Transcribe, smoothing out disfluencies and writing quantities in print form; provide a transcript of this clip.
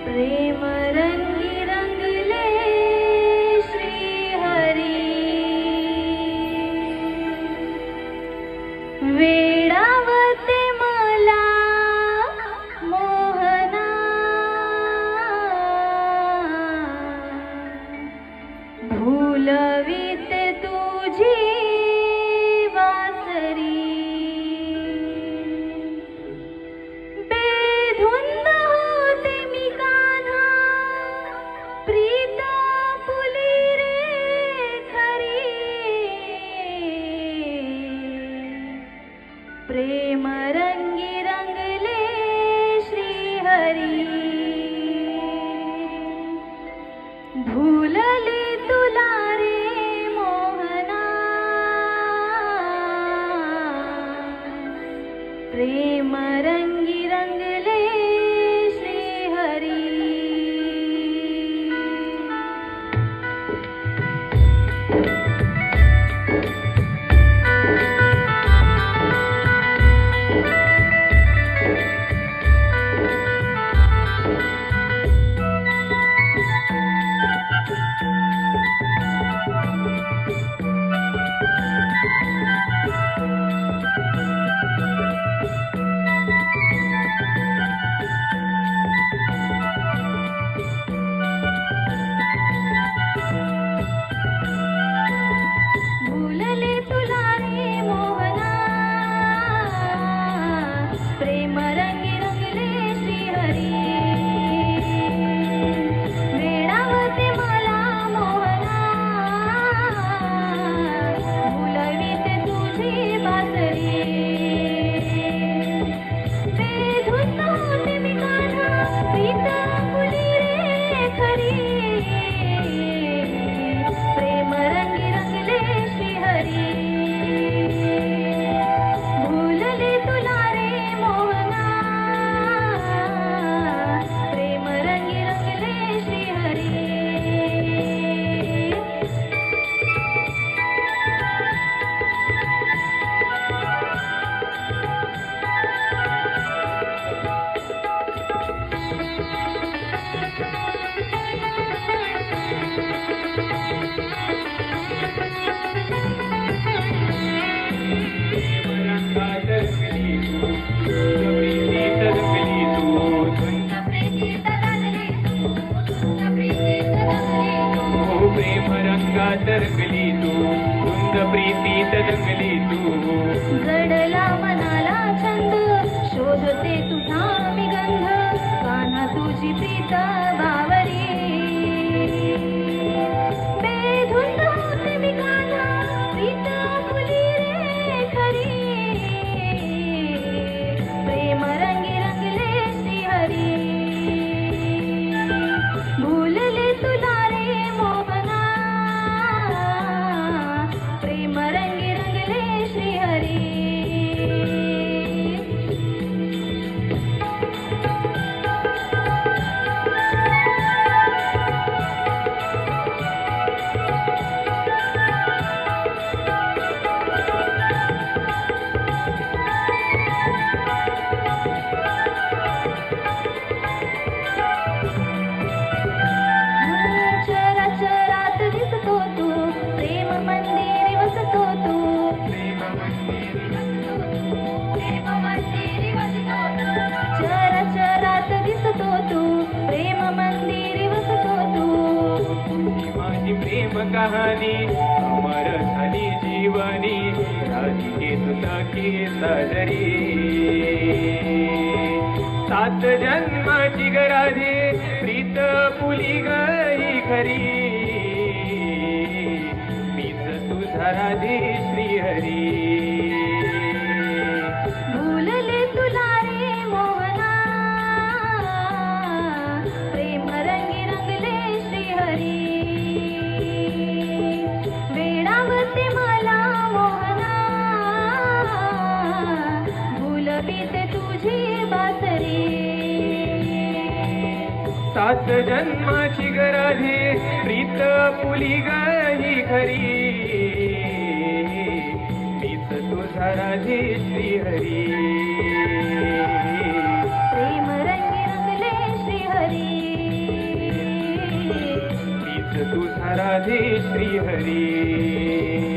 प्रेम रंगी रंगले श्रीहरी, वेडावते मला मोहना, भूलविते तुझी वासरी, बेधुंद होते मी कान्हा, प्रीत फुली रे खरी, प्रेम रंगी रंगले श्रीहरी, भूलले तुला रे मोहना, प्रेम रंगी रंगले श्रीहरी. भूलले तुला रे मोहना, प्रेम रंगी रंगले श्रीहरी, वेडावते मला मोहना, भूलविते तुझी बासरी, बेधुंद होते मी कान्हा, प्रीत फुली रे खरी, प्रेम रंगी रंगले श्रीहरी, भूलले तुला रे मोहना, प्रेम रंगी रंगले श्रीहरी. प्रेम रंगात रंगली तू, धुंद प्रीतीत रंगली तू, जडला मनाला छंद, शोधते तुझा मी गंध, कान्हा तुझी प्रीत बावरी, बेधुंद होते मी कान्हा, प्रीत फुली रे खरी, प्रेम रंगी रंगले श्रीहरी, भूलले तुला रे मोहना, प्रेम रंगी रंगले श्रीहरी. चराचरात दिसतो तू, प्रेम मंदिरी वसतो तू, चराचरात दिसतो तू, प्रेम मंदिरी वसतो तू, ही माझी प्रेम कहाणी अमर झाली जीवनी, राधिके तुला की सादरी, सात जन्माची ग राधे, प्रीत फुली गई खरी, मीच तुझा राधे श्रीहरी, भूलले तुला रे मोहना, प्रेम रंगी रंगले श्रीहरी, वेडावते मला मोहना, भूलविते तुझी बासरी, सात जन्माची ग राधे, प्रीत फुली गई खरी, मीच तुझा राधे श्रीहरी. प्रेम रंगी रंगले श्रीहरी. तुझा राधे श्रीहरी